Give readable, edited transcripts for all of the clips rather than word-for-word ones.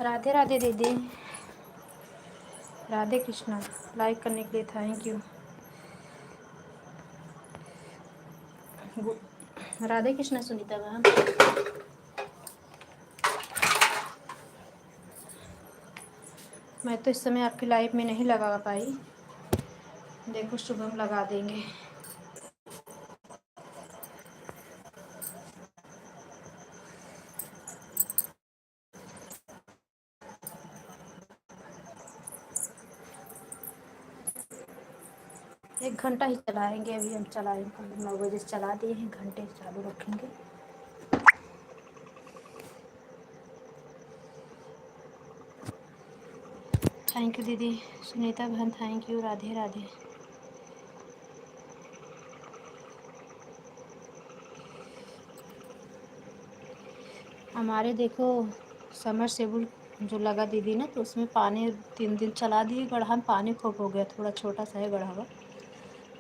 राधे राधे दीदी, राधे कृष्णा। लाइक करने के लिए thank you. Radhe Krishna Sunita ma'am. मैं तो इस समय आपकी लाइव में नहीं लगा पाई, देखो शुभम लगा देंगे। एक घंटा ही चलाएंगे, अभी हम चलाएंगे 9 बजे से चला दिए हैं, घंटे चालू रखेंगे। थैंक यू दीदी, सुनीता बहन थैंक यू, राधे राधे। हमारे देखो समर सेबुल जो लगा दीदी ना, तो उसमें पानी 3 दिन चला दिए, गढ़ा में पानी खूब हो गया, थोड़ा छोटा सा है गढ़ा।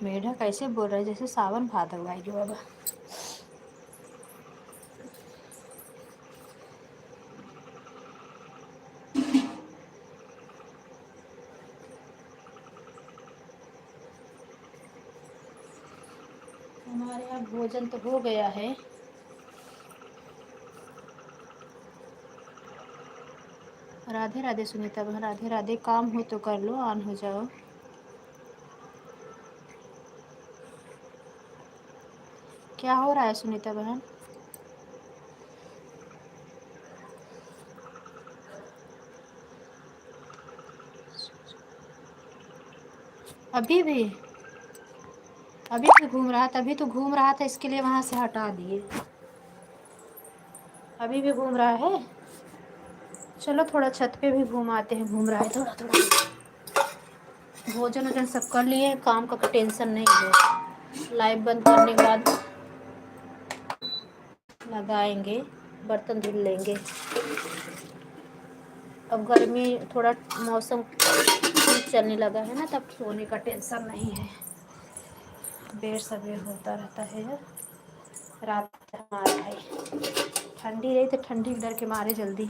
मेढक कैसे बोल रहा है जैसे सावन भादव आएगी बाबा। हमारे यहाँ भोजन तो हो गया है। राधे राधे सुनीता बहन, राधे राधे। काम हो तो कर लो, ऑन हो जाओ। क्या हो रहा है सुनीता बहन? अभी भी घूम रहा था, तभी तो घूम रहा था, इसके लिए वहाँ से हटा दिए। अभी भी घूम रहा है। चलो थोड़ा छत पे भी घूम आते हैं, घूम रहा है थोड़ा थोड़ा। भोजन वोजन सब कर लिए, काम का टेंशन नहीं है। लाइव बंद करने के बाद लगाएंगे, बर्तन धुल लेंगे। अब गर्मी थोड़ा मौसम ठीक चलने लगा है ना, तब सोने का टेंशन नहीं है। देर सवेर होता रहता है। रात हमारा भाई ठंडी रही तो ठंडी के डर के मारे जल्दी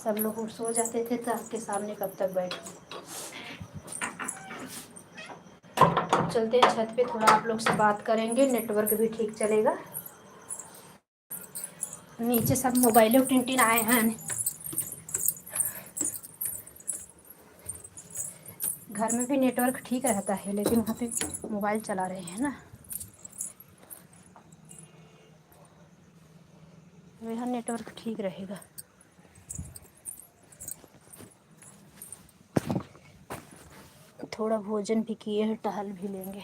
सब लोग उठ सो जाते थे, तो आपके सामने कब तक बैठे। चलते हैं छत पे, थोड़ा आप लोग से बात करेंगे, नेटवर्क भी ठीक चलेगा। नीचे सब मोबाइलों टिन आए हैं। घर में भी नेटवर्क ठीक रहता है, लेकिन वहाँ पे मोबाइल चला रहे हैं ना, यहाँ नेटवर्क ठीक रहेगा। थोड़ा भोजन भी किए हैं, टहल भी लेंगे।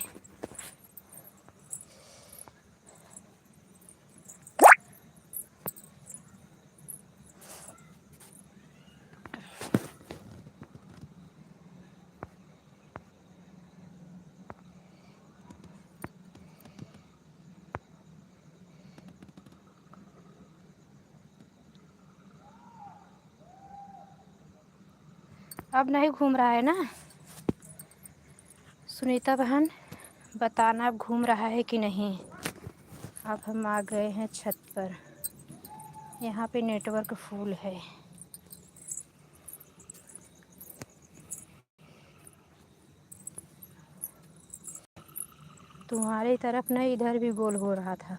अब नहीं घूम रहा है ना सुनीता बहन? बताना अब घूम रहा है कि नहीं। अब हम आ गए हैं छत पर, यहाँ पे नेटवर्क फुल है। तुम्हारी तरफ नहीं, इधर भी गोल हो रहा था।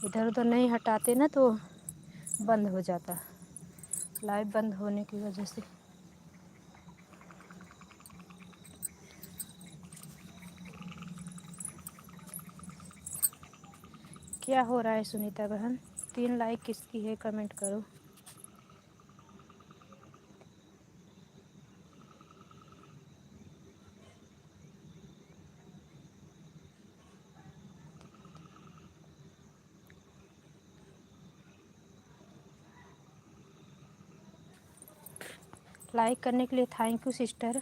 इधर उधर नहीं हटाते ना तो बंद हो जाता, लाइव बंद होने की वजह से। क्या हो रहा है सुनीता बहन? 3 लाइक किसकी है, कमेंट करो। लाइक करने के लिए थैंक यू सिस्टर।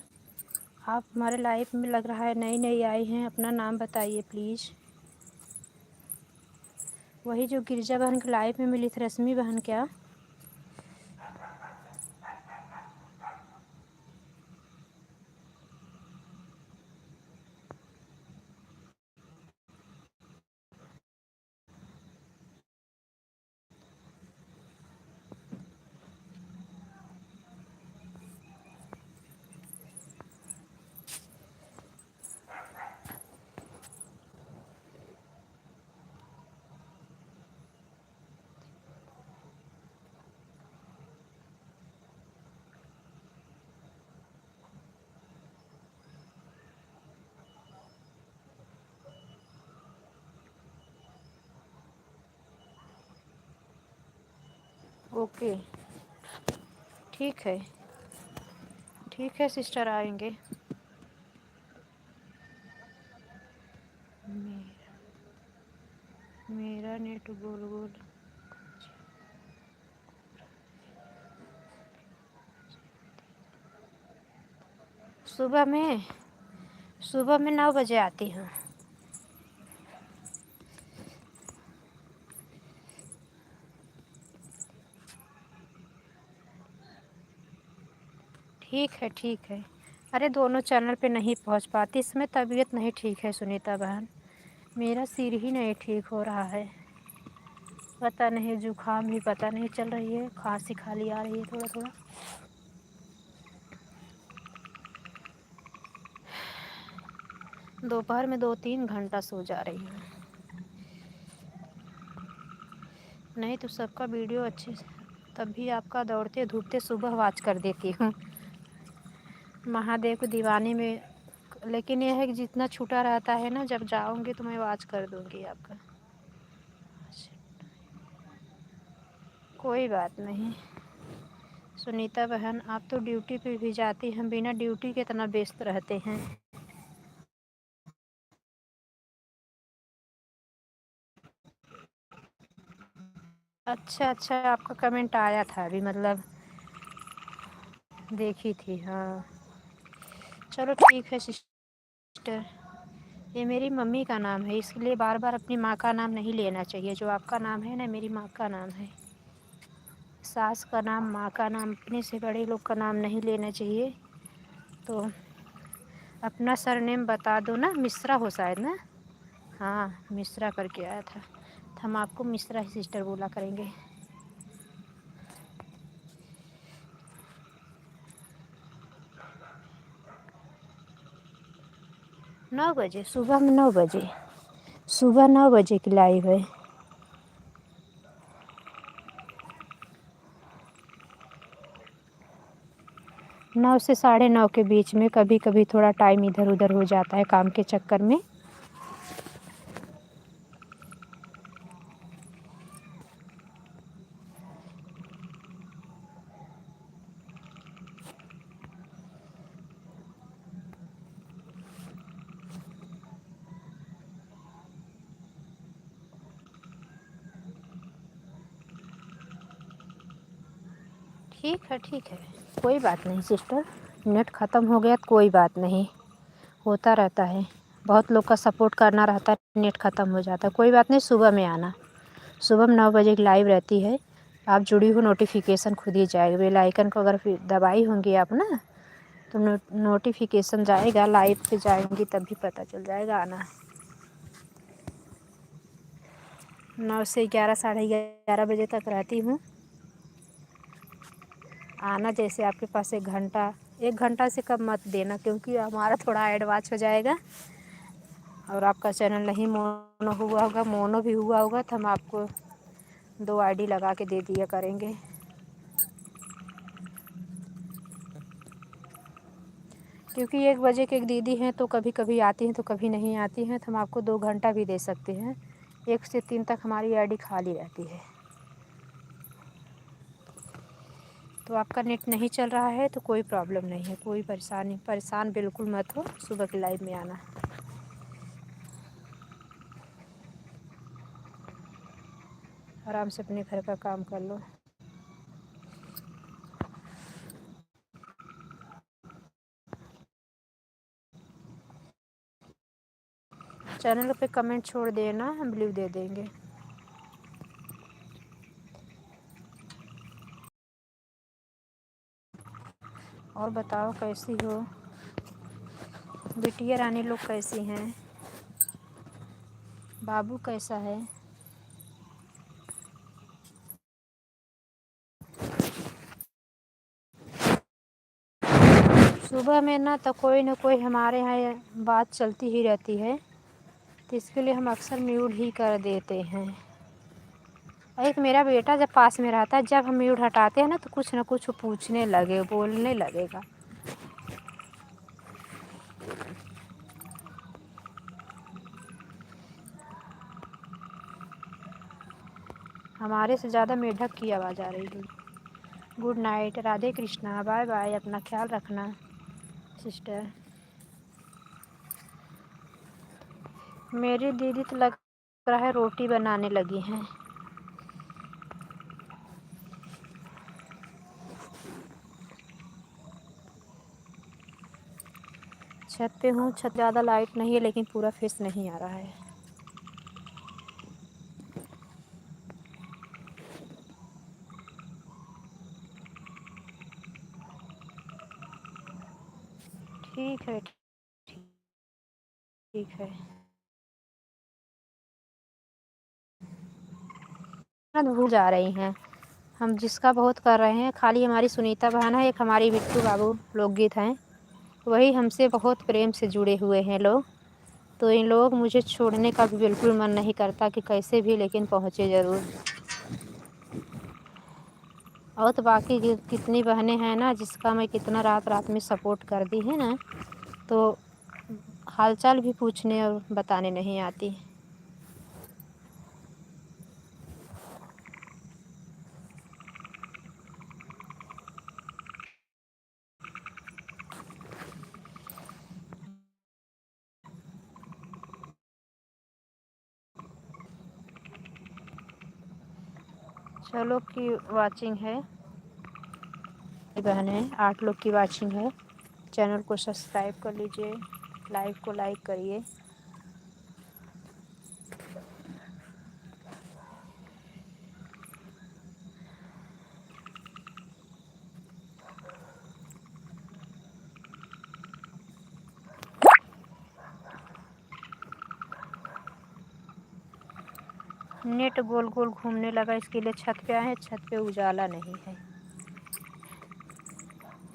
आप हमारे लाइफ में लग रहा है नई नई आई हैं, अपना नाम बताइए प्लीज़। वही जो गिरिजा बहन की लाइफ में मिली थी, रश्मि बहन क्या? ओके, ठीक है, ठीक है सिस्टर, आएंगे। मेरा नेट गोल गोल। सुबह में 9 बजे आती हूँ। ठीक है, ठीक है। अरे दोनों चैनल पे नहीं पहुँच पाती, इसमें तबीयत नहीं ठीक है सुनीता बहन, मेरा सिर ही नहीं ठीक हो रहा है। पता नहीं जुकाम ही पता नहीं चल रही है, खांसी खाली आ रही है थोड़ा थोड़ा। दोपहर में 2-3 घंटा सो जा रही हूँ। नहीं तो सबका वीडियो अच्छे से, तब भी आपका दौड़ते धूपते सुबह वॉच कर देती हूँ। महादेव को दीवाने में, लेकिन यह है कि जितना छूटा रहता है ना, जब जाऊँगी तो मैं वॉच कर दूँगी आपका। कोई बात नहीं सुनीता बहन, आप तो ड्यूटी पे भी जाती हैं, बिना ड्यूटी के इतना व्यस्त रहते हैं। अच्छा अच्छा, आपका कमेंट आया था अभी, मतलब देखी थी, हाँ। चलो ठीक है सिस्टर, ये मेरी मम्मी का नाम है, इसलिए बार बार अपनी माँ का नाम नहीं लेना चाहिए। जो आपका नाम है ना, मेरी माँ का नाम है। सास का नाम, माँ का नाम, अपने से बड़े लोग का नाम नहीं लेना चाहिए। तो अपना सरनेम बता दो ना, मिश्रा हो शायद ना। हाँ, मिश्रा करके आया था, तो हम आपको मिश्रा ही सिस्टर बोला करेंगे। 9 बजे, सुबह में 9 बजे, सुबह 9 बजे की लाइव है। 9 से 9:30 के बीच में, कभी कभी थोड़ा टाइम इधर उधर हो जाता है काम के चक्कर में। ठीक है, ठीक है, कोई बात नहीं सिस्टर, नेट ख़त्म हो गया तो कोई बात नहीं, होता रहता है। बहुत लोग का सपोर्ट करना रहता है, नेट ख़त्म हो जाता है, कोई बात नहीं। सुबह में आना, सुबह में 9 बजे की लाइव रहती है। आप जुड़ी हो, नोटिफिकेशन खुद ही जाएगा। बेल आइकन को अगर फिर दबाई होंगी आप ना, तो नोटिफिकेशन जाएगा, लाइव पे जाएंगी तभी पता चल जाएगा आना। 9 से 11, 11:30 बजे तक रहती हूँ। आना, जैसे आपके पास 1 घंटा, 1 घंटा से कम मत देना, क्योंकि हमारा थोड़ा एडवांस हो जाएगा और आपका चैनल नहीं मोनो हुआ होगा, मोनो भी हुआ होगा तो हम आपको 2 आईडी लगा के दे दिया करेंगे। क्योंकि 1 बजे की एक दीदी हैं, तो कभी कभी आती हैं तो कभी नहीं आती हैं, तो हम आपको 2 घंटा भी दे सकते हैं। 1 से 3 तक हमारी आईडी खाली रहती है। तो आपका नेट नहीं चल रहा है तो कोई प्रॉब्लम नहीं है, कोई परेशान बिल्कुल मत हो। सुबह के लाइव में आना। आराम से अपने घर का काम कर लो। चैनल पे कमेंट छोड़ देना, हम ब्लू दे देंगे। और बताओ कैसी हो बिटिया रानी, लोग कैसी हैं, बाबू कैसा है? सुबह में ना कोई हमारे यहाँ बात चलती ही रहती है, तो इसके लिए हम अक्सर म्यूट ही कर देते हैं। एक मेरा बेटा जब पास में रहता है, जब हम म्यूट हटाते हैं ना कुछ पूछने लगे, बोलने लगेगा। हमारे से ज़्यादा मेढक की आवाज़ आ रही है। Good night, Radhe Krishna, bye bye, अपना ख्याल रखना सिस्टर। मेरी दीदी तो लग रहा है रोटी बनाने लगी हैं। छत पे हूँ, छत ज़्यादा लाइट नहीं है लेकिन पूरा फेस नहीं आ रहा है। ठीक है, ठीक है। भूल जा रही हैं, हम जिसका बहुत कर रहे हैं, खाली हमारी सुनीता बहन है, एक हमारी बिट्टू बाबू लोकगीत हैं, वही हमसे बहुत प्रेम से जुड़े हुए हैं लोग। तो इन लोग मुझे छोड़ने का भी बिल्कुल मन नहीं करता कि कैसे भी लेकिन पहुँचे ज़रूर। और तो बाकी कितनी बहनें हैं ना जिसका मैं कितना रात रात में सपोर्ट कर दी है ना, तो हालचाल भी पूछने और बताने नहीं आती। चलो की वाचिंग है, बहन है 8 लोग की वाचिंग है। चैनल को सब्सक्राइब कर लीजिए, लाइव को लाइक करिए। नेट गोल गोल घूमने लगा, इसके लिए छत पे आए हैं। छत पे उजाला नहीं है।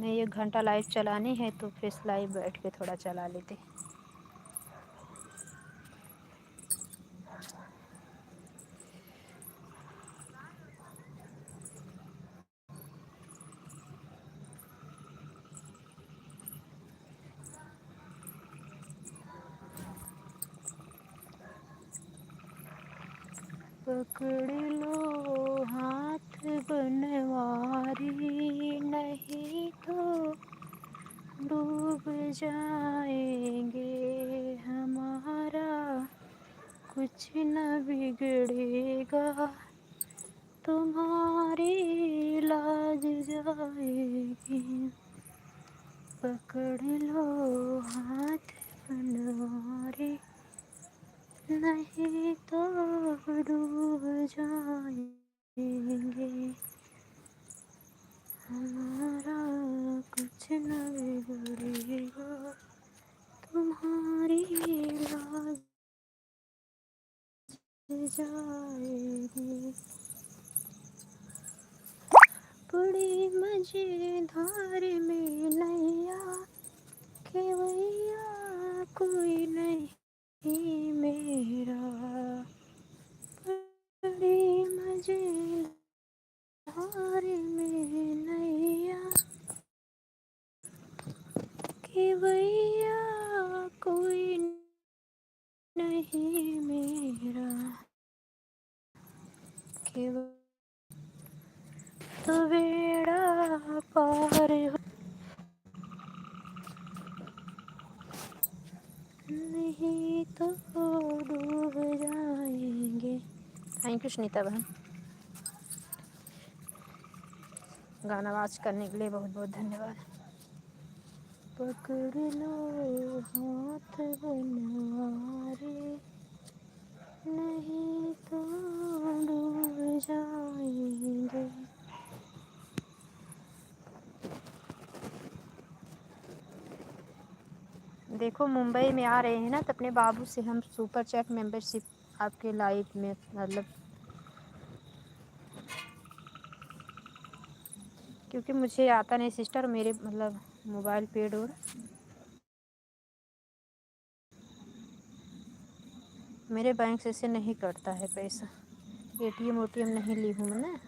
मैं 1 घंटा लाइव चलानी है तो फिर लाइव बैठ के थोड़ा चला लेते। पकड़ लो हाथ बनवारी, नहीं तो डूब जाएंगे हमारा कुछ न बिगड़ेगा, तुम्हारी लाज जाएगी। पकड़ लो हाथ बनवारी, नहीं तो डूब जाएंगे हमारा कुछ न बिगड़ेगा, तुम्हारी लाज जाएगी। बड़ी मजेदार में नैया, केवैया कोई नहीं मेरा, बड़ी मजेदार में नैया, केवैया कोई नहीं मेरा, केवैया तो बेड़ा पार हो, नहीं तो डूब जाएंगे। थैंक यू सुनीता बहन, गाना वाच करने के लिए बहुत बहुत धन्यवाद। पकड़ लो हाथ बनवारी, नहीं तो डूब जाएंगे। देखो मुंबई में आ रहे हैं ना, तो अपने बाबू से हम सुपर चैट मेंबरशिप आपके लाइव में मतलब, क्योंकि मुझे आता नहीं सिस्टर, मेरे मतलब मोबाइल पेड और मेरे बैंक से नहीं कटता है पैसा, एटीएम ओटीएम नहीं ली हूँ मैं ना।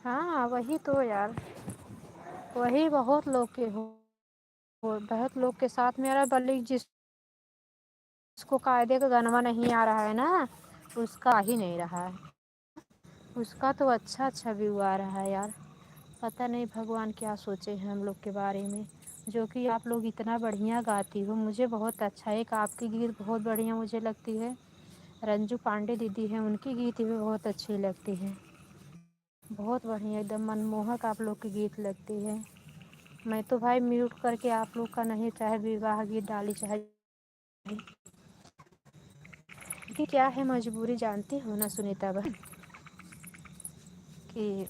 हाँ वही तो यार, वही बहुत लोग के हो, बहुत लोग के साथ मेरा बल्कि जिसको कायदे का गनवा नहीं आ रहा है ना, उसका आ ही नहीं रहा है। उसका तो अच्छा अच्छा व्यू आ रहा है यार। पता नहीं भगवान क्या सोचे हैं हम लोग के बारे में। जो कि आप लोग इतना बढ़िया गाती हो, मुझे बहुत अच्छा, एक आपकी गीत बहुत बढ़िया मुझे लगती है, रंजू पांडे दीदी हैं उनकी गीत भी बहुत अच्छी लगती है। बहुत बढ़िया एकदम मनमोहक आप लोग की गीत लगती है। मैं तो भाई म्यूट करके आप लोग का नहीं, चाहे विवाह गीत डाली चाहे कि क्या है मजबूरी जानती हो ना सुनीता बहन, कि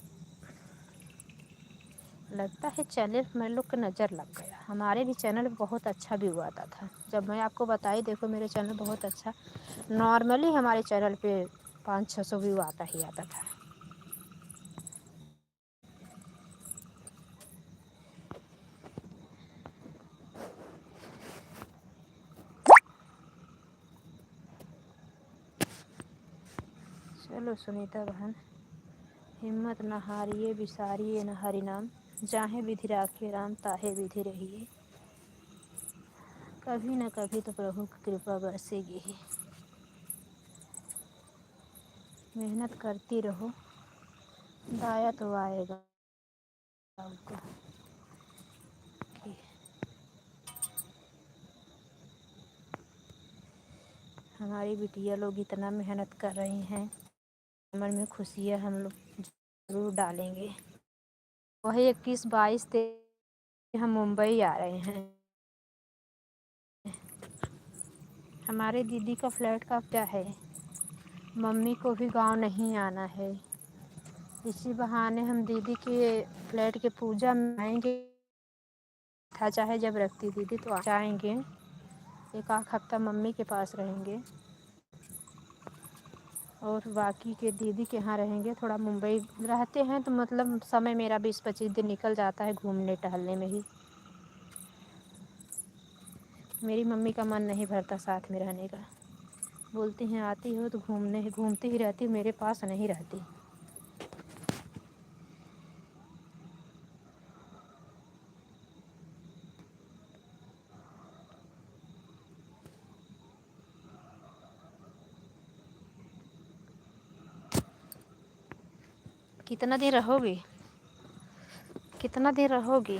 लगता है चैनल मेरे लोग का नज़र लग गया। हमारे भी चैनल बहुत अच्छा व्यू आता था, जब मैं आपको बताई देखो मेरे चैनल बहुत अच्छा, नॉर्मली हमारे चैनल पे 500-600 व्यू आता ही आता था। चलो सुनीता बहन, हिम्मत न हारिए बिसारिए न हरि नाम, जाहे विधि राखे राम ताहे विधि रहिए। कभी न कभी तो प्रभु की कृपा बरसेगी ही। मेहनत करती रहो, दाया तो आएगा आपको। हमारी बिटिया लोग इतना मेहनत कर रही हैं, मन में खुशियाँ हम लोग ज़रूर डालेंगे। वही 21-22 हम मुंबई आ रहे हैं। हमारे दीदी का फ्लैट का क्या है, मम्मी को भी गांव नहीं आना है, इसी बहाने हम दीदी के फ्लैट के पूजा में आएंगे। था चाहे जब रखती दीदी तो जाएंगे, एक आध हफ्ता मम्मी के पास रहेंगे और बाकी के दीदी के यहाँ रहेंगे। थोड़ा मुंबई रहते हैं तो मतलब समय मेरा 20-25 दिन निकल जाता है घूमने टहलने में ही। मेरी मम्मी का मन नहीं भरता साथ में रहने का, बोलती हैं आती हो तो घूमती ही रहती, मेरे पास नहीं रहती। कितना देर रहोगी, कितना देर रहोगी?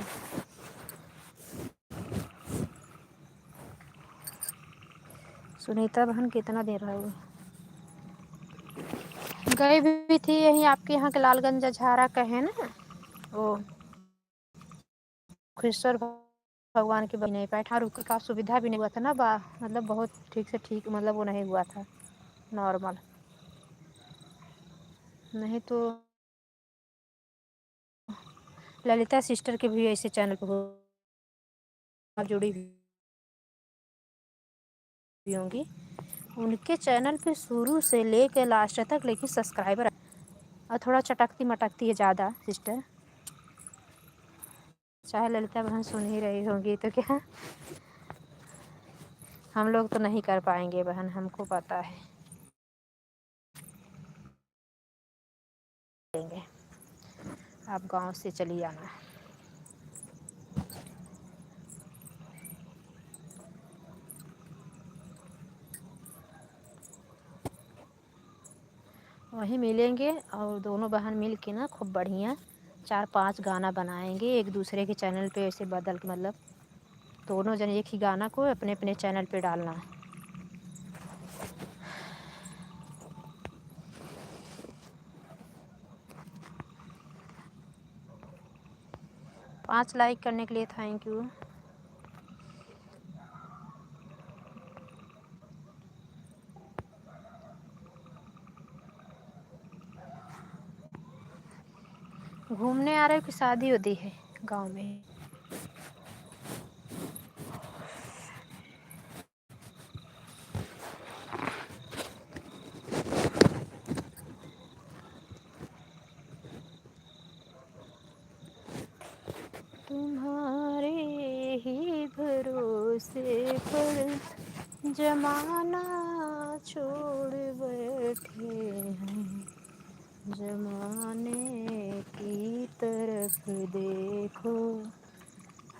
सुनीता बहन कितना देर रहोगी? गई भी थी यहीं आपके यहाँ के लालगंज झारा का है ना, वो कृष्ण भगवान के बन नहीं पाए था, रुक का सुविधा भी नहीं हुआ था ना, मतलब बहुत ठीक से ठीक मतलब वो नहीं हुआ था नॉर्मल, नहीं तो ललिता सिस्टर के भी ऐसे चैनल पर जुड़ी हुई होंगी, उनके चैनल पे शुरू से लेके लास्ट तक लेकिन सब्सक्राइबर, और थोड़ा चटकती मटकती है ज़्यादा सिस्टर, चाहे ललिता बहन सुन ही रही होंगी तो क्या, हम लोग तो नहीं कर पाएंगे बहन, हमको पता है। देंगे, आप गांव से चली आना। वहीं मिलेंगे और दोनों बहन मिल के ना खूब बढ़िया 4-5 गाना बनाएंगे एक दूसरे के चैनल पे, ऐसे बदल के मतलब दोनों जन एक ही गाना को अपने अपने चैनल पे डालना। 5 लाइक करने के लिए थैंक यू। घूमने आ रहे हो कि शादी होती है गांव में? तुम्हारे ही भरोसे पर जमाना छोड़ बैठे हैं, जमाने की देखो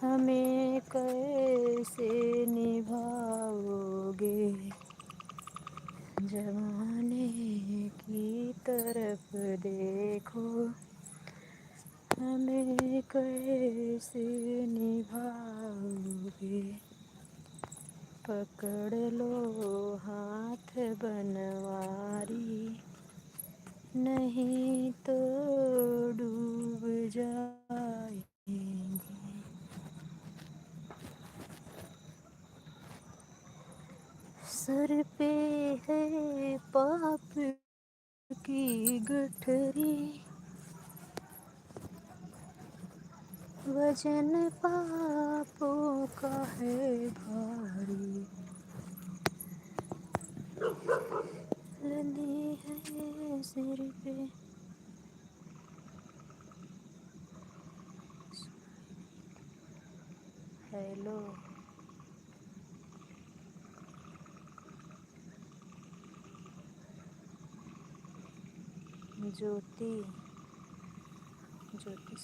हमें कैसे निभाओगे, जमाने की तरफ देखो हमें कैसे निभाओगे, पकड़ लो हाथ बनवारी, नहीं तो डूब जाएंगे। सर पे है पाप की गठरी, वजन पापों का है भारी, लदी है सिर पे। हेलो ज्योति, ज्योति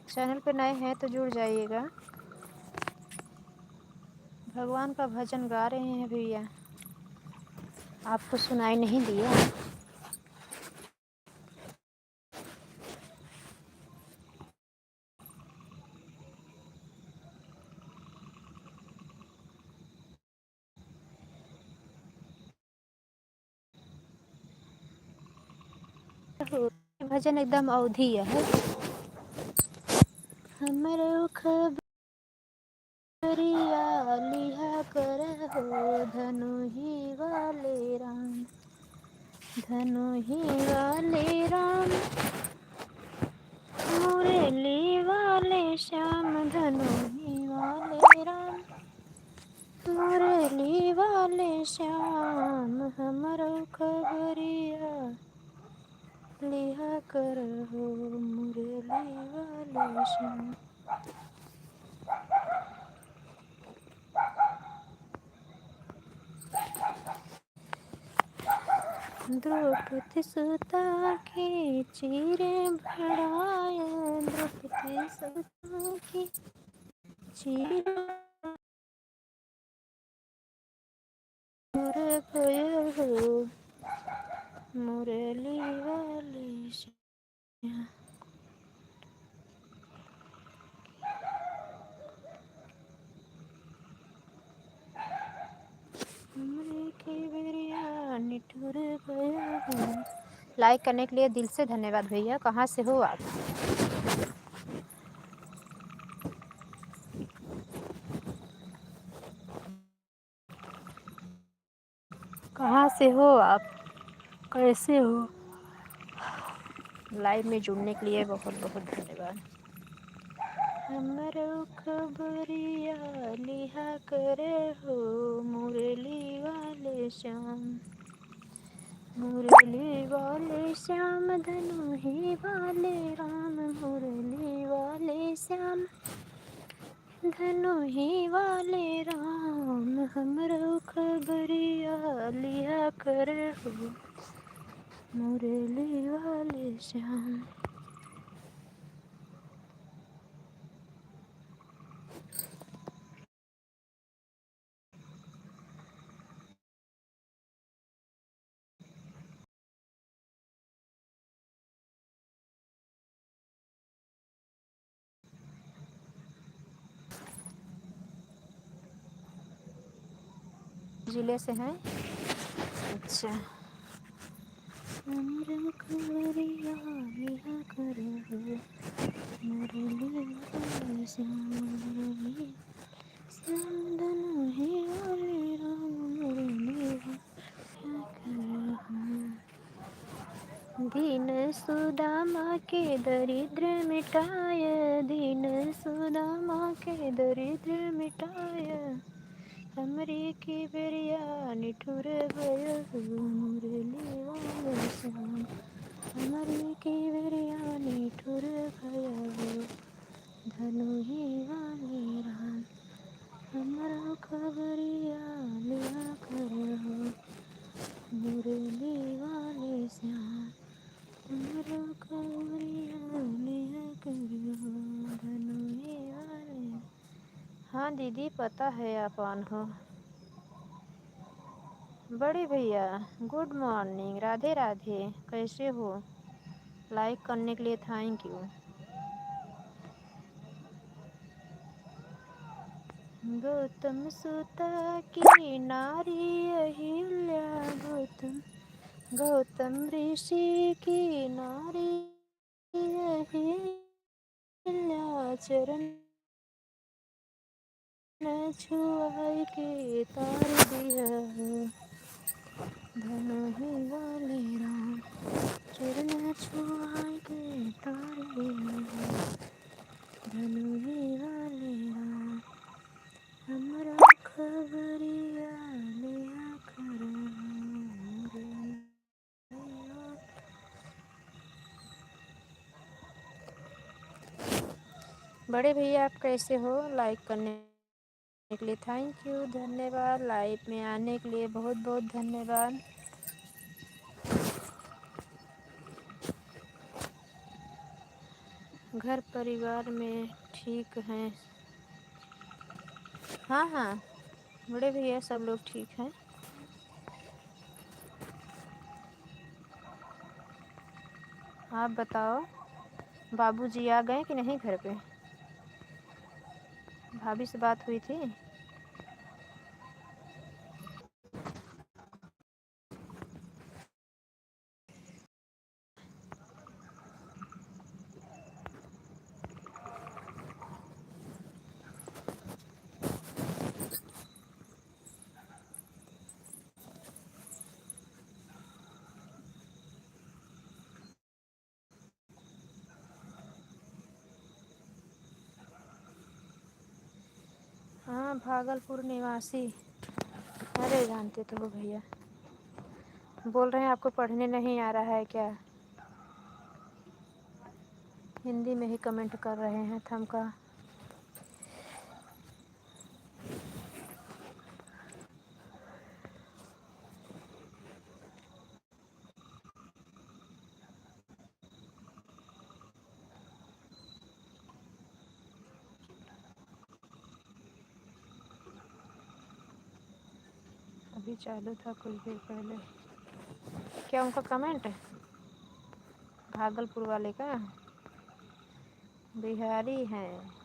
चैनल पे नए हैं तो जुड़ जाइएगा। भगवान का भजन गा रहे हैं भैया, आपको सुनाई नहीं दिया? भजन एकदम अवधि है। हमरो खबरिया लिहा कर हो, धनु ही वाले राम, धनु ही वाले राम, मुरली वाले श्याम, धनु ही वाले राम, मुरली वाले श्याम, हमरो खबरिया लिहा कर हो, मुरली वाले श्याम। द्रौपदी सुता की चीरे बढ़ाए, द्रौपदी सुता की चीरे मोर भय हो, मुरली वाले श्याम। हमरे के बेरिया निठुर भय हो। लाइक करने के लिए दिल से धन्यवाद भैया। कहाँ से हो आप? कहाँ से हो आप? कैसे हो? लाइव में जुड़ने के लिए बहुत बहुत धन्यवाद। हमरो खबरिया लिहा करे हो, मुरली वाले श्याम, मुरली वाले श्याम, धनु ही वाले राम, मुरली वाले श्याम, धनु ही वाले राम, हमरो खबरिया लिहा करे हो, मुरली वाले श्याम। जिले से हैं? अच्छा। हमरो खबरिया लिहा करे हो, मुरली वाले श्याम, मुरली श्याम, धनु ही वाले राम, मुरली दीन सुदामा के दरिद्र मिटाय, दीन सुदामा के दरिद्र मिटाय, हमरे की बेरिया निठुर भय हो, मुरली वाले श्याम, हमरे की बेरिया निठुर भय हो, धनु ही वाले राम, हमरो खबर हाँ दीदी पता है आप ऑन हो। बड़े भैया गुड मॉर्निंग, राधे राधे, कैसे हो? लाइक करने के लिए थैंक यू। गौतम सुता की नारी अहिल्या, गौतम ऋषि की नारी अहिल्या, चरण छुआई के तार दिया, धनु ही वाले राम, चरण छुआई के तार दिया, धनु ही वाले राम, हमरा खबरिया ले आकर। बड़े भैया आप कैसे हो? लाइक करने के लिए थैंक यू, धन्यवाद। लाइव में आने के लिए बहुत बहुत धन्यवाद। घर परिवार में ठीक हैं? हाँ हाँ बड़े भैया सब लोग ठीक हैं। आप बताओ बाबूजी आ गए कि नहीं घर पे? भाभी से बात हुई थी? हाँ भागलपुर निवासी। अरे जानते तो हो भैया। बोल रहे हैं आपको पढ़ने नहीं आ रहा है क्या? हिंदी में ही कमेंट कर रहे हैं थमका। अभी चालू था कुछ देर पहले। क्या उनका कमेंट है? भागलपुर वाले का? बिहारी हैं।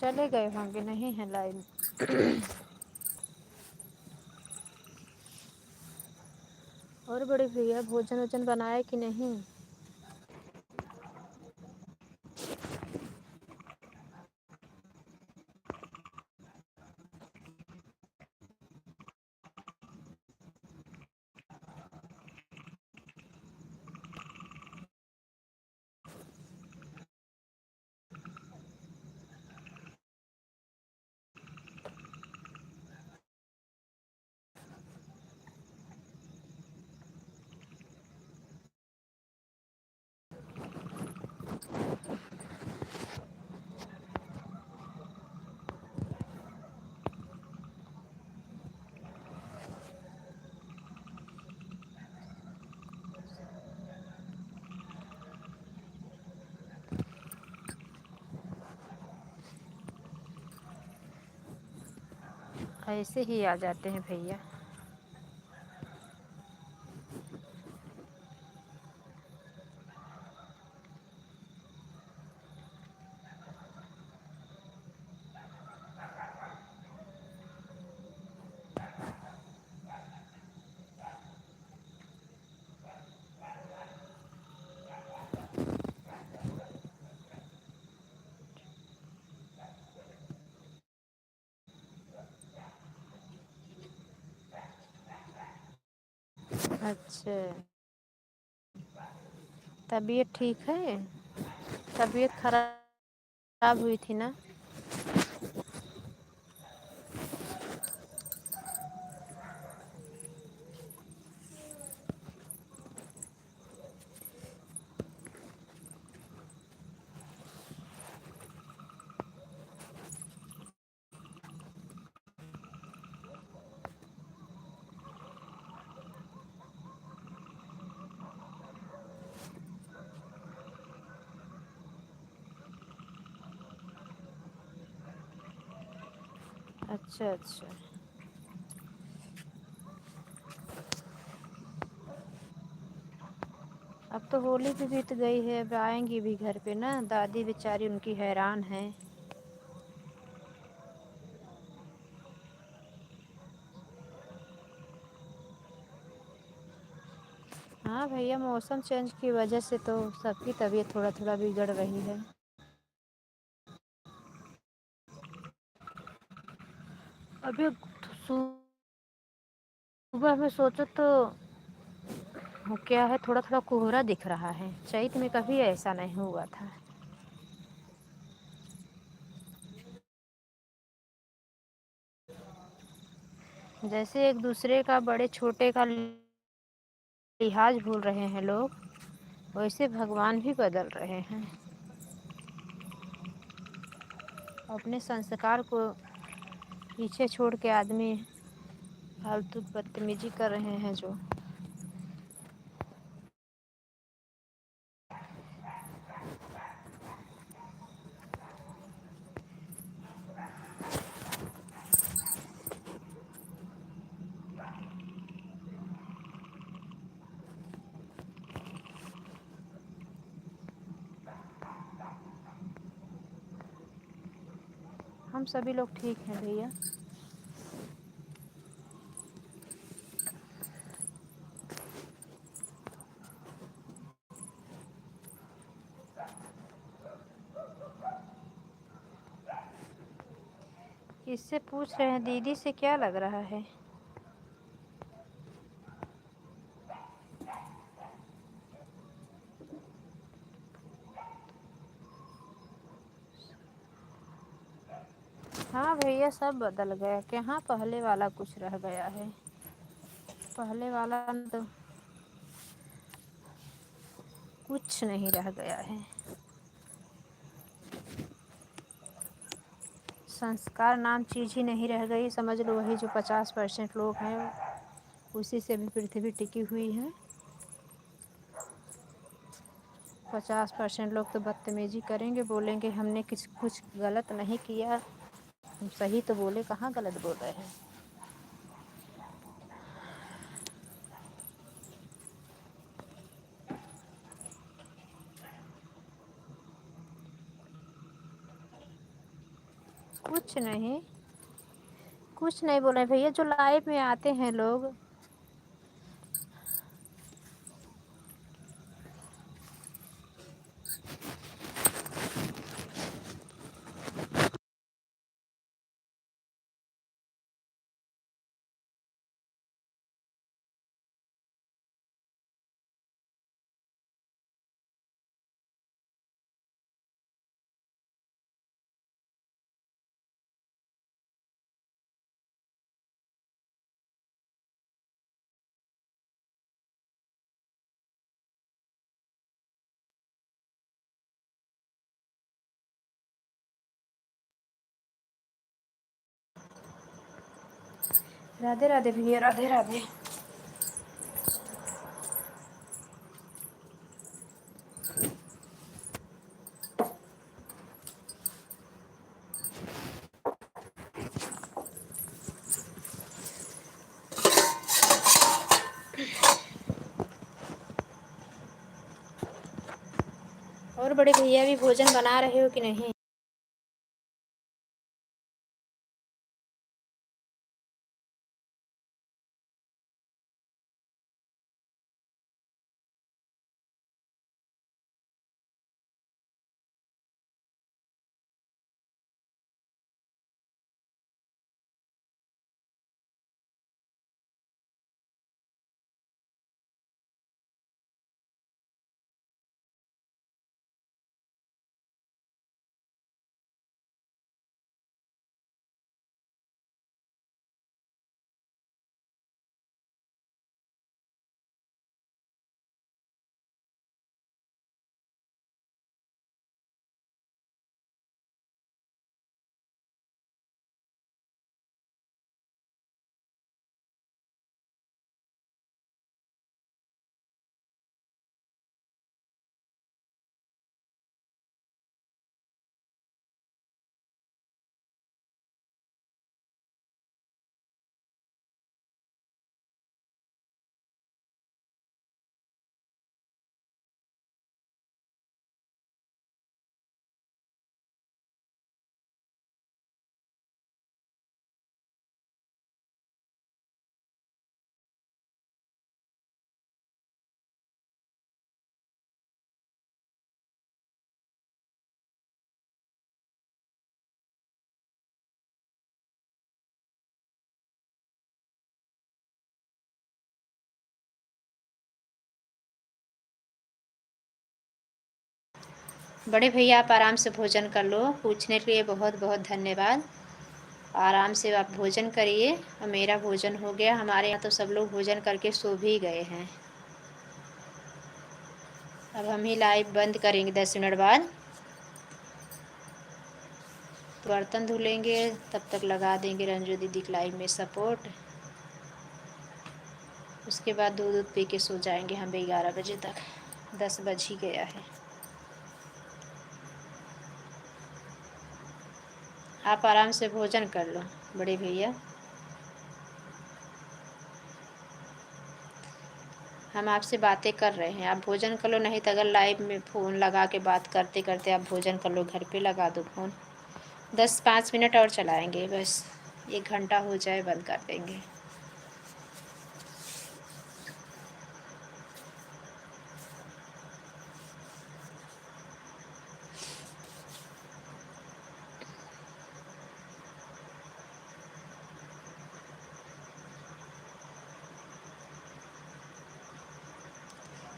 चले गए होंगे, नहीं है लाइव। और बड़े भैया भोजन वोजन बनाया कि नहीं? ऐसे ही आ जाते हैं भैया। अच्छा तबीयत ठीक है? तबीयत खराब हुई थी ना? अच्छा अच्छा। अब तो होली भी बीत गई है, अब आएंगी भी घर पे ना, दादी बेचारी उनकी हैरान है। हाँ भैया, मौसम चेंज की वजह से तो सबकी तबीयत थोड़ा थोड़ा बिगड़ रही है। अभी सुबह में सोचो तो वो क्या है, थोड़ा थोड़ा कोहरा दिख रहा है, चैत में कभी ऐसा नहीं हुआ था। जैसे एक दूसरे का, बड़े छोटे का लिहाज भूल रहे हैं लोग, वैसे भगवान भी बदल रहे हैं। अपने संस्कार को पीछे छोड़ के आदमी फालतू बदतमीजी कर रहे हैं जो। हम सभी लोग ठीक हैं भैया। किससे पूछ रहे हैं? दीदी से क्या लग रहा है? हाँ भैया, सब बदल गया, कहाँ पहले वाला कुछ रह गया है। पहले वाला तो कुछ नहीं रह गया है। संस्कार नाम चीज़ ही नहीं रह गई, समझ लो वही जो 50% लोग हैं, उसी से भी पृथ्वी टिकी हुई है। 50% लोग तो बदतमीजी करेंगे, बोलेंगे हमने कुछ गलत नहीं किया, हम सही तो बोले, कहाँ गलत बोल रहे हैं। कुछ नहीं, कुछ नहीं बोले भैया, जो लाइव में आते हैं लोग। राधे राधे भैया, राधे राधे। और बड़े भैया भी भोजन बना रहे हो कि नहीं? बड़े भैया आप आराम से भोजन कर लो, पूछने के लिए बहुत बहुत धन्यवाद। आराम से आप भोजन करिए और मेरा भोजन हो गया। हमारे यहाँ तो सब लोग भोजन करके सो भी गए हैं। अब हम ही लाइव बंद करेंगे 10 मिनट बाद। तो बर्तन धुलेंगे, तब तक लगा देंगे रंजू दीदी की लाइव में सपोर्ट। उसके बाद दूध दूध पी के सो जाएंगे हम भी 11 बजे तक। 10 बज ही गया है। आप आराम से भोजन कर लो बड़े भैया। हम आपसे बातें कर रहे हैं, आप भोजन कर लो। नहीं तो अगर लाइव में फ़ोन लगा के बात करते करते आप भोजन कर लो, घर पे लगा दो फ़ोन। 10-5 मिनट और चलाएंगे बस, 1 घंटा हो जाए बंद कर देंगे।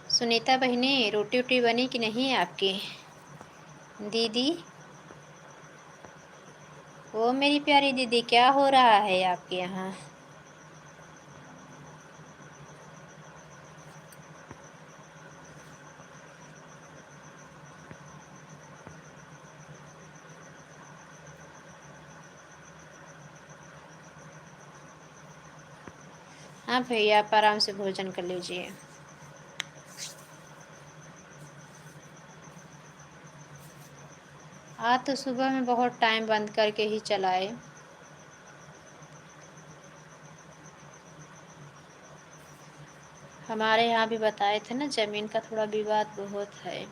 सुनीता बहनी, रोटी वोटी बनी कि नहीं आपकी? दीदी, ओ मेरी प्यारी दीदी, क्या हो रहा है आपके यहाँ? हाँ भैया, आप आराम से भोजन कर लीजिए। आज तो सुबह में बहुत टाइम बंद करके ही चलाए। हमारे यहाँ भी बताए थे ना, ज़मीन का थोड़ा विवाद बहुत है।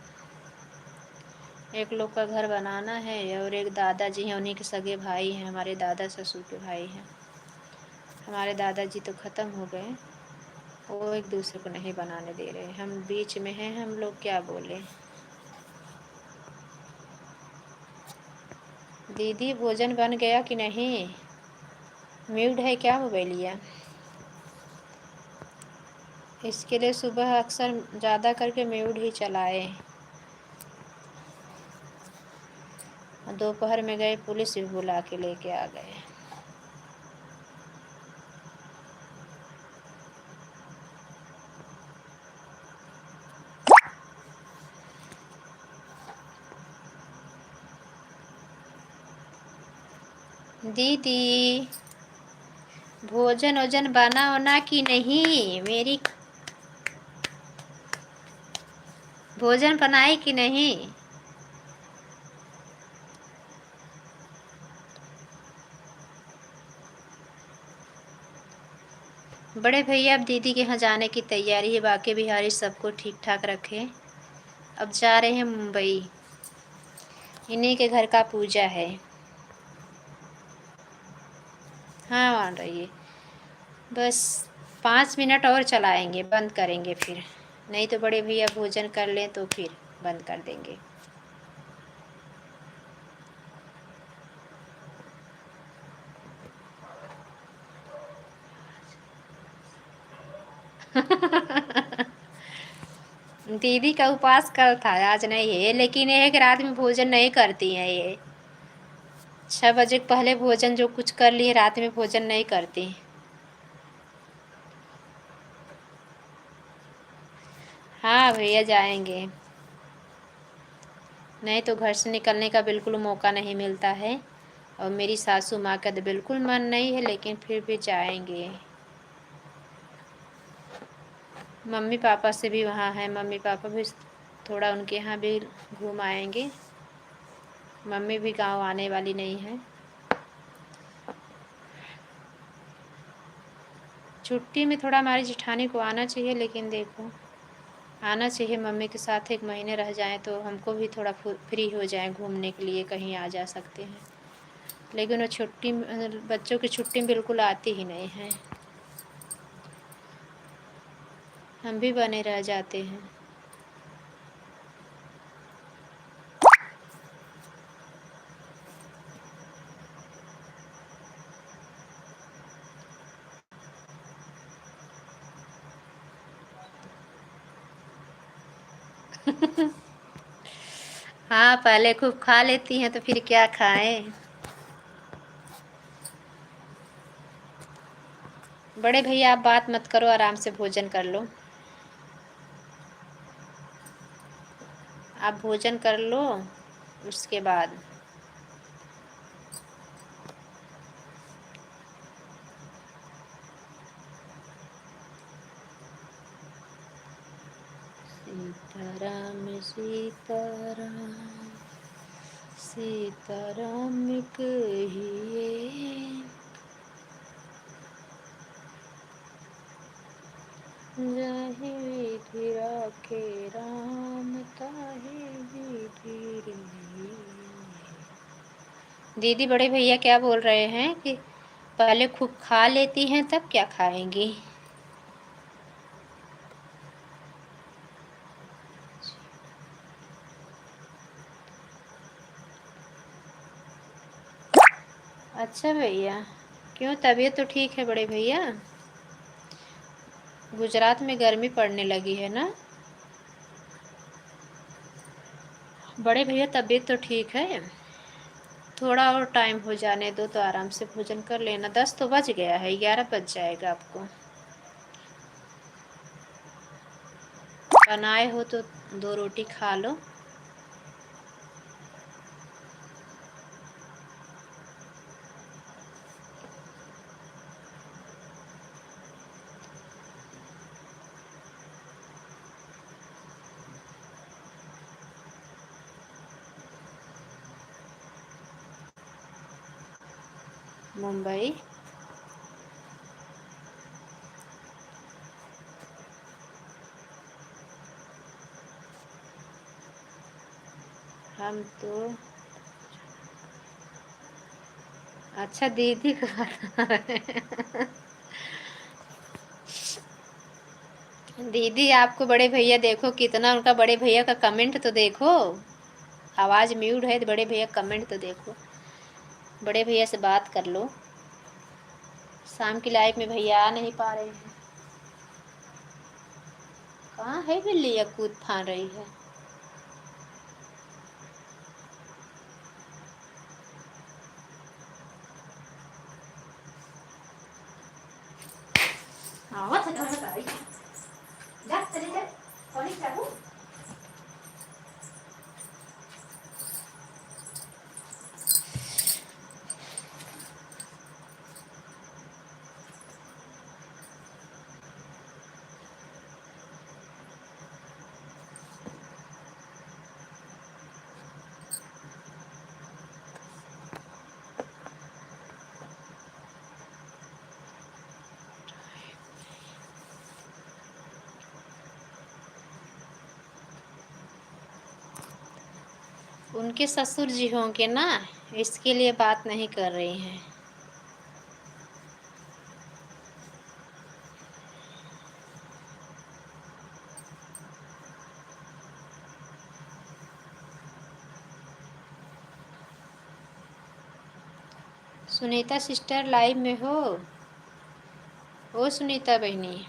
एक लोग का घर बनाना है और एक दादाजी हैं, उन्हीं के सगे भाई हैं, हमारे दादा ससुर के भाई हैं। हमारे दादाजी तो ख़त्म हो गए, वो एक दूसरे को नहीं बनाने दे रहे। हम बीच में हैं, हम लोग क्या बोले। दीदी, भोजन बन गया कि नहीं? म्यूट है क्या मोबाइलिया? इसके लिए सुबह अक्सर ज़्यादा करके म्यूट ही चलाए। दोपहर में गए, पुलिस भी बुला के लेके आ गए। दीदी, भोजन वोजन बना होना कि नहीं? मेरी भोजन बनाई कि नहीं? बड़े भैया अब दीदी के यहाँ जाने की तैयारी है। बाकी बिहारी सबको ठीक ठाक रखे। अब जा रहे हैं मुंबई, इन्हीं के घर का पूजा है। हाँ, मान रही है। बस 5 मिनट और चलाएंगे, बंद करेंगे फिर। नहीं तो बड़े भैया भोजन कर लें तो फिर बंद कर देंगे। दीदी का उपवास कल था, आज नहीं है। लेकिन ये है कि रात में भोजन नहीं करती हैं ये। 6 बजे पहले भोजन जो कुछ कर लिए, रात में भोजन नहीं करती। हाँ भैया, जाएंगे। नहीं तो घर से निकलने का बिल्कुल मौका नहीं मिलता है। और मेरी सासू माँ का तो बिल्कुल मन नहीं है, लेकिन फिर भी जाएंगे। मम्मी पापा से भी वहाँ है, मम्मी पापा भी थोड़ा उनके यहाँ भी घूम आएंगे। मम्मी भी गांव आने वाली नहीं है। छुट्टी में थोड़ा हमारी जेठानी को आना चाहिए, लेकिन देखो, आना चाहिए। मम्मी के साथ 1 महीने रह जाएं तो हमको भी थोड़ा फ्री हो जाए, घूमने के लिए कहीं आ जा सकते हैं। लेकिन वो छुट्टी, बच्चों की छुट्टी बिल्कुल आती ही नहीं है। हम भी बने रह जाते हैं। हाँ, पहले खूब खा लेती हैं तो फिर क्या खाएं। बड़े भैया आप बात मत करो, आराम से भोजन कर लो। आप भोजन कर लो उसके बाद। सीताराम सीताराम सीताराम कहिए, जाहि विधि राखे राम ताहि विधि रहिए। दीदी बड़े भैया क्या बोल रहे हैं कि पहले खूब खा लेती हैं तब क्या खाएंगी। अच्छा भैया, क्यों तबीयत तो ठीक है बड़े भैया। गुजरात में गर्मी पड़ने लगी है ना। बड़े भैया तबीयत तो ठीक है, थोड़ा और टाइम हो जाने दो तो आराम से भोजन कर लेना। 10 तो बज गया है, 11 बज जाएगा आपको। बनाए हो तो 2 रोटी खा लो। मुंबई। हम तो अच्छा दीदी को बता रहे हैं। दीदी आपको बड़े भैया देखो कितना, उनका बड़े भैया का कमेंट तो देखो। आवाज़ म्यूट है तो बड़े भैया कमेंट तो देखो। बड़े भैया से बात कर लो। शाम की लाइफ में भैया आ नहीं पा रहे हैं। कहाँ है बिल्ली, या कूद फान रही है। आवाज हटा हटा रही है। जा चले जा, कौन चाहूँ। उनके ससुर जी होंगे ना, इसके लिए बात नहीं कर रही हैं। सुनीता सिस्टर लाइव में हो। ओ सुनीता बहनी।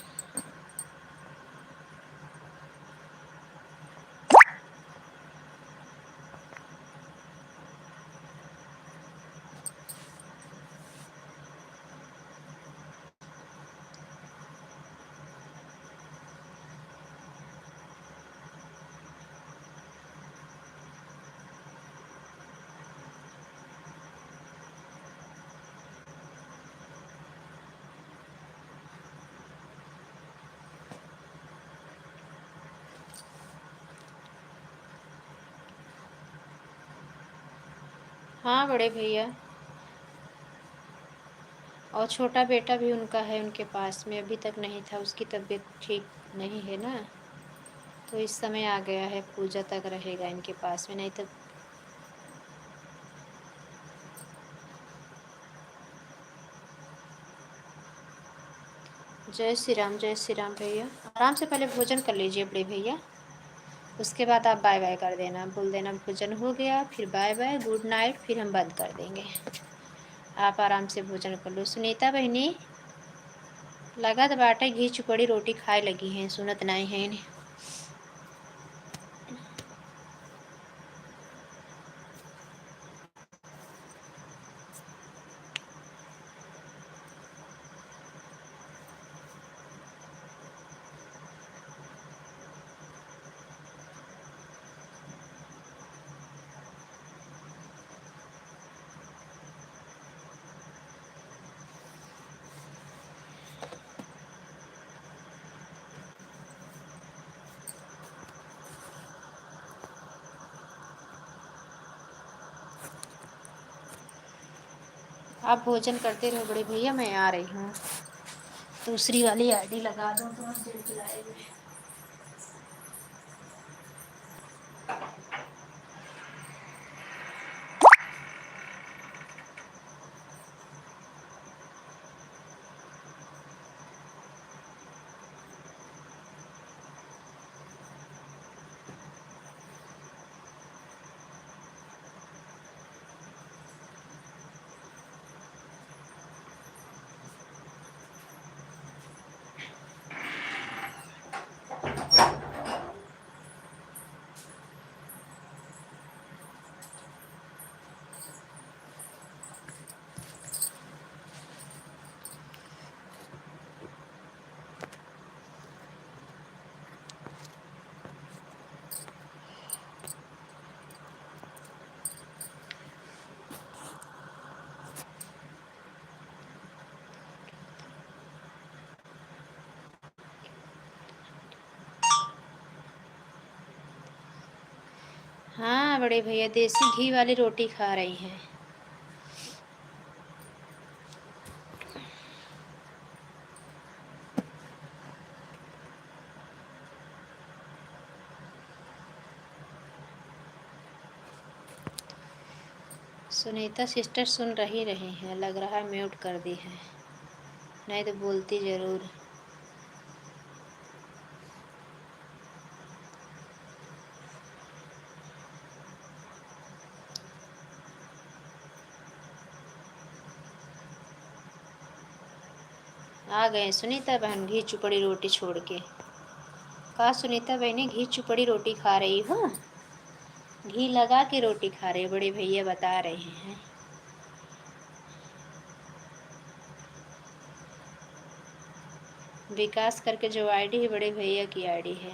हाँ बड़े भैया, और छोटा बेटा भी उनका है उनके पास में, अभी तक नहीं था, उसकी तबीयत ठीक नहीं है ना, तो इस समय आ गया है। पूजा तक रहेगा इनके पास में, नहीं तो। जय श्री राम भैया। आराम से पहले भोजन कर लीजिए बड़े भैया, उसके बाद आप बाय बाय कर देना, बोल देना भोजन हो गया, फिर बाय बाय गुड नाइट, फिर हम बंद कर देंगे। आप आराम से भोजन कर लो। सुनीता बहनी लगा तो बाटे घी चुपड़ी रोटी खाए लगी हैं, सुनत नहीं है इन्हें। आप भोजन करते रहो बड़े भैया, मैं आ रही हूँ। दूसरी वाली आईडी लगा दो तो हम देख लाएंगे। हाँ बड़े भैया, देसी घी वाली रोटी खा रही हैं। सुनीता सिस्टर सुन रही हैं, लग रहा है म्यूट कर दी है, नहीं तो बोलती ज़रूर। आ गए सुनीता बहन घी चुपड़ी रोटी छोड़ के। कहा सुनीता बहनी घी चुपड़ी रोटी खा रही हो? घी लगा के रोटी खा रहे बड़े भैया बता रहे हैं। विकास करके जो आईडी है बड़े भैया की आईडी है।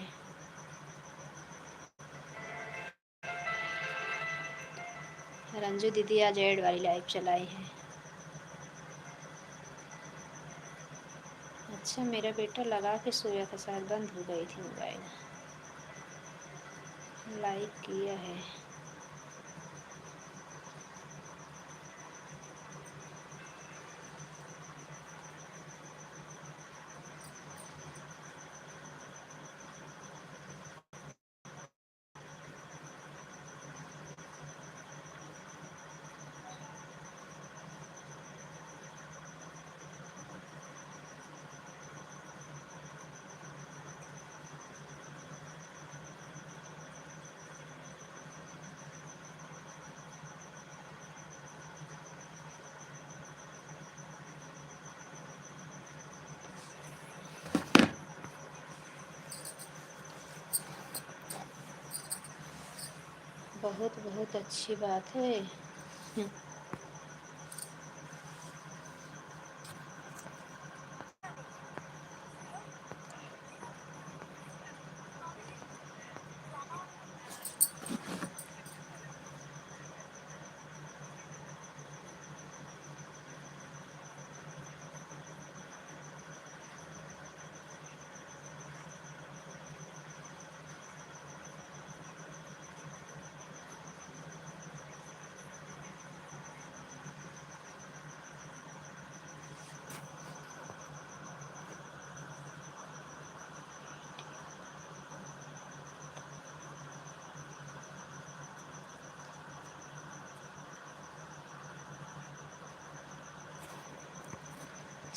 रंजू दीदी आज ऐड वाली लाइव चलाई है। अच्छा मेरा बेटा लगा के सोया था, शायद बंद हो गई थी मोबाइल। लाइक किया है। बहुत बहुत अच्छी बात है।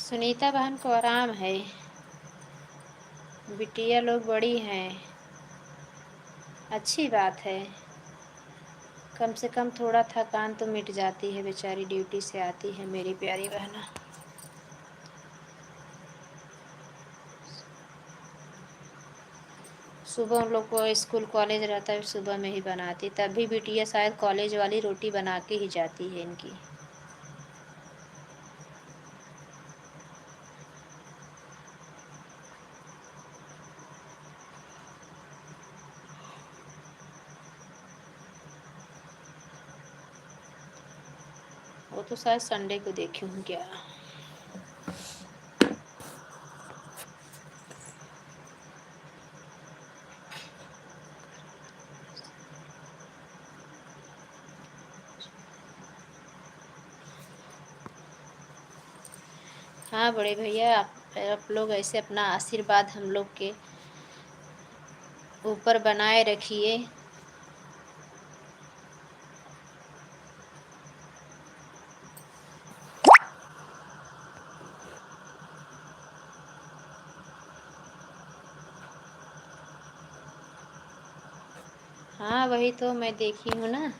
सुनीता बहन को आराम है, बिटिया लोग बड़ी हैं, अच्छी बात है। कम से कम थोड़ा थकान तो मिट जाती है, बेचारी ड्यूटी से आती है मेरी प्यारी बहना। सुबह उन लोग को स्कूल कॉलेज रहता है, सुबह में ही बनाती, तब भी बिटिया शायद कॉलेज वाली रोटी बना के ही जाती है इनकी। वो तो शायद संडे को देखी हूँ क्या। हाँ बड़े भैया, आप लोग ऐसे अपना आशीर्वाद हम लोग के ऊपर बनाए रखिए। हाँ वही तो मैं देखी हूँ ना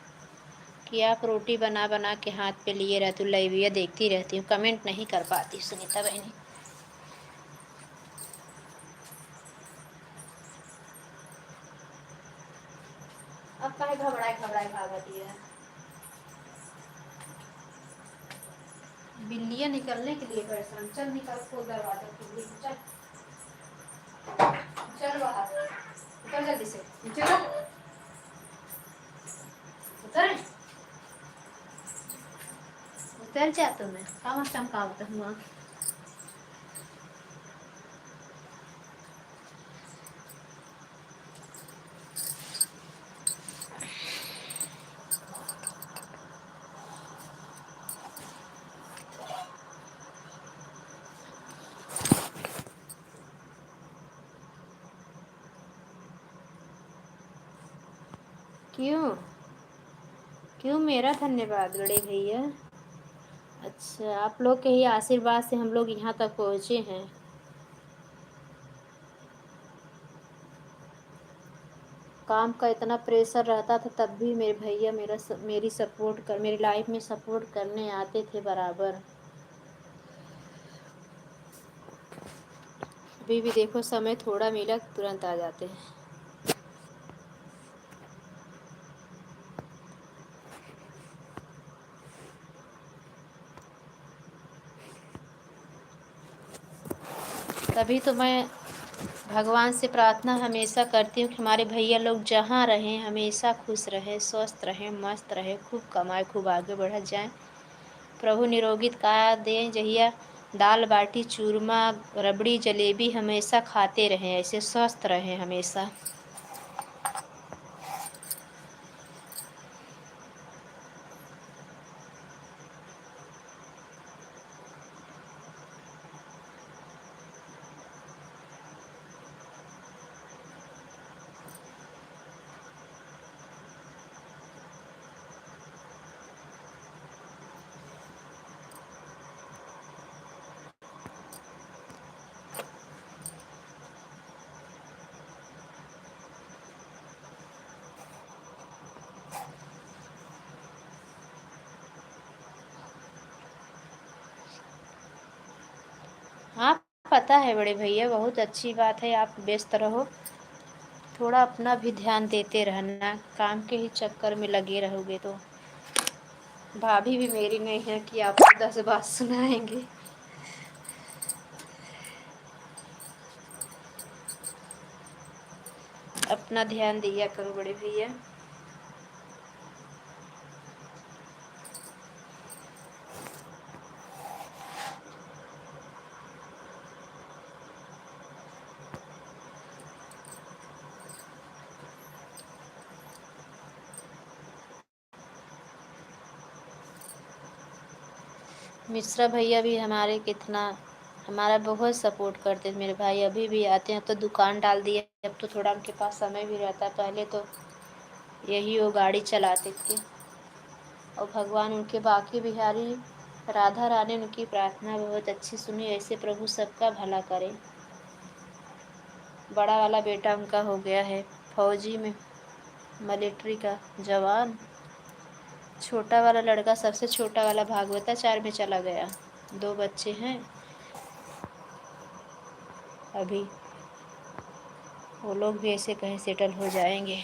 कि आप रोटी बना बना के हाथ पे लिए रहती हूँ, लाइविया देखती रहती हूँ, कमेंट नहीं कर पाती सुनीता बहनी। अब काहे घबराए घबराए भागती है। बिल्लियाँ निकलने के लिए परेशान। चल निकल, खोल दरवाजा, खुली चल। चल बाहर, उतर जल्दी से नीचे उतर। उतर उतर जा, तुम्हें कहाँ चमकावत हुआ। क्यों क्यों मेरा धन्यवाद बड़े भैया। अच्छा, आप लोग के ही आशीर्वाद से हम लोग यहाँ तक पहुँचे हैं। काम का इतना प्रेशर रहता था तब भी मेरे भैया मेरी सपोर्ट कर मेरी लाइफ में सपोर्ट करने आते थे बराबर। अभी भी देखो, समय थोड़ा मिला तुरंत आ जाते हैं। तभी तो मैं भगवान से प्रार्थना हमेशा करती हूँ कि हमारे भैया लोग जहाँ रहें हमेशा खुश रहें, स्वस्थ रहें, मस्त रहें, खूब कमाए, खूब आगे बढ़ जाएं। प्रभु निरोगित काया दें, जहिया दाल बाटी चूरमा रबड़ी जलेबी हमेशा खाते रहें, ऐसे स्वस्थ रहें हमेशा। हाँ पता है बड़े भैया, बहुत अच्छी बात है, आप व्यस्त रहो। थोड़ा अपना भी ध्यान देते रहना, काम के ही चक्कर में लगे रहोगे तो। भाभी भी मेरी नहीं है कि आपको 10 बात सुनाएंगे। अपना ध्यान दिया करो बड़े भैया। मिश्रा भैया भी हमारा बहुत सपोर्ट करते थे। मेरे भाई अभी भी आते हैं, तो दुकान डाल दिए, अब तो थोड़ा उनके पास समय भी रहता है, पहले तो यही वो गाड़ी चलाते थे। और भगवान उनके बाकी बिहारी राधा रानी उनकी प्रार्थना बहुत अच्छी सुनी, ऐसे प्रभु सबका भला करे। बड़ा वाला बेटा उनका हो गया है फौजी में, मिलिट्री का जवान। छोटा वाला लड़का, सबसे छोटा वाला भागवताचार्य में चला गया। 2 बच्चे हैं अभी, वो लोग भी ऐसे कहीं सेटल हो जाएंगे।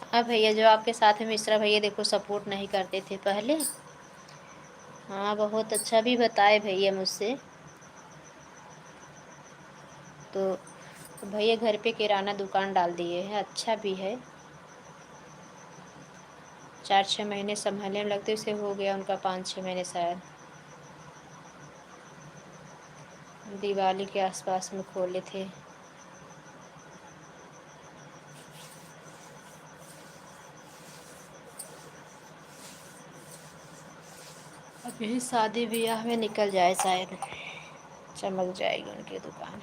हाँ भैया, जो आपके साथ में मिश्रा भैया देखो सपोर्ट नहीं करते थे पहले, हाँ बहुत अच्छा भी बताए भैया मुझसे। तो भैया घर पे किराना दुकान डाल दिए हैं, अच्छा भी है। 4-6 महीने संभालने में लगते, उसे हो गया उनका 5-6 महीने शायद। दिवाली के आसपास में खोले थे। अब यही शादी ब्याह में निकल जाए शायद, चमक जाएगी उनकी दुकान।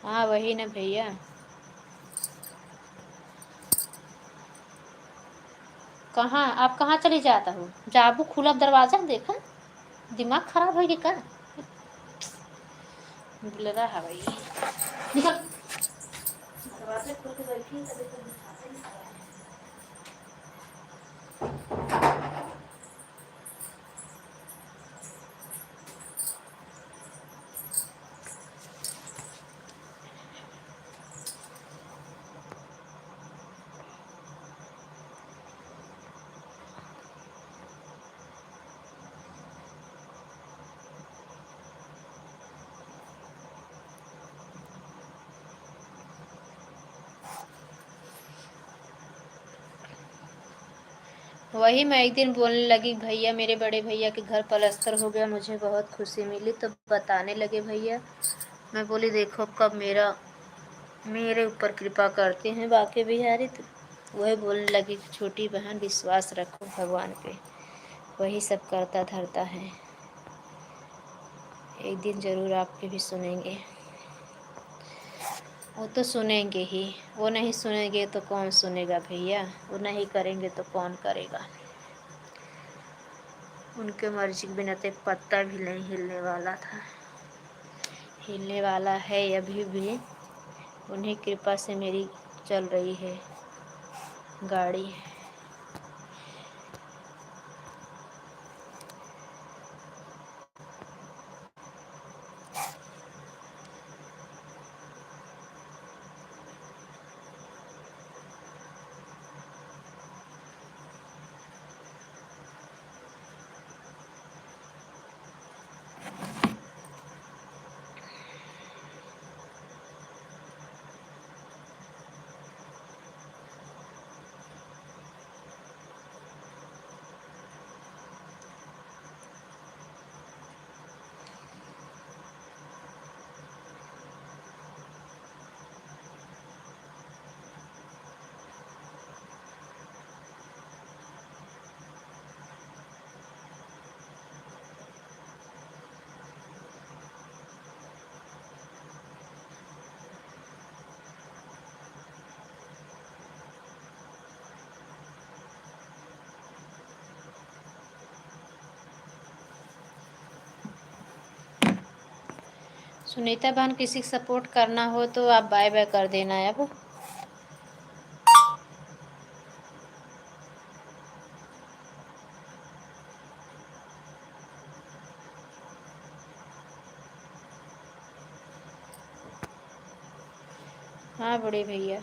हाँ वही ना भैया। कहाँ आप कहाँ चली जाता हो? जाबू खुला दरवाजा देखा, दिमाग खराब है क्या? बोल रहा है भाई निकल, दरवाजे खोल के बैठी है, तभी तो दिखाते नहीं है। वही मैं एक दिन बोलने लगी, भैया मेरे बड़े भैया के घर पलस्तर हो गया, मुझे बहुत खुशी मिली। तो बताने लगे भैया, मैं बोली देखो कब मेरे ऊपर कृपा करते हैं बाकी बिहारी। तो वही बोलने लगी, छोटी बहन विश्वास रखो भगवान पे, वही सब करता धरता है, एक दिन ज़रूर आपके भी सुनेंगे। वो तो सुनेंगे ही, वो नहीं सुनेंगे तो कौन सुनेगा भैया, वो नहीं करेंगे तो कौन करेगा। उनके मर्जी के बिना तो एक पत्ता भी नहीं हिलने वाला था, हिलने वाला है अभी भी। उन्हीं कृपा से मेरी चल रही है गाड़ी। सुनीता बहन, किसी को सपोर्ट करना हो तो आप बाय बाय कर देना है अब। हाँ बड़े भैया,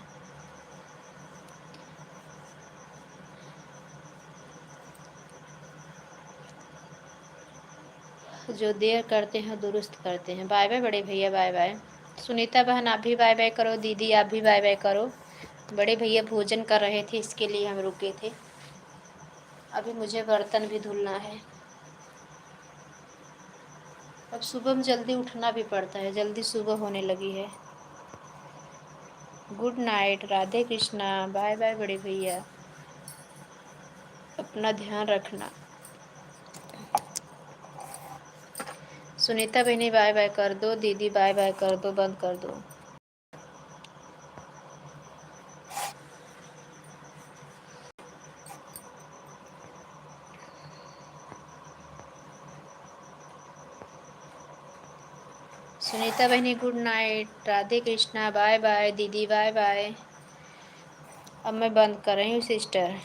जो देर करते हैं दुरुस्त करते हैं। बाय बाय बड़े भैया, बाय बाय। सुनीता बहन आप भी बाय बाय करो, दीदी आप भी बाय बाय करो। बड़े भैया भोजन कर रहे थे, इसके लिए हम रुके थे। अभी मुझे बर्तन भी धुलना है। अब सुबह में जल्दी उठना भी पड़ता है, जल्दी सुबह होने लगी है। Good night, Radhe Krishna, bye bye बड़े भैया, अपना ध्यान रखना। सुनीता बहनी बाय बाय कर दो, दीदी बाय बाय कर दो, बंद कर दो। सुनीता बहनी good night, Radhe Krishna, bye bye, दीदी बाय बाय। अब मैं बंद कर रही हूँ सिस्टर।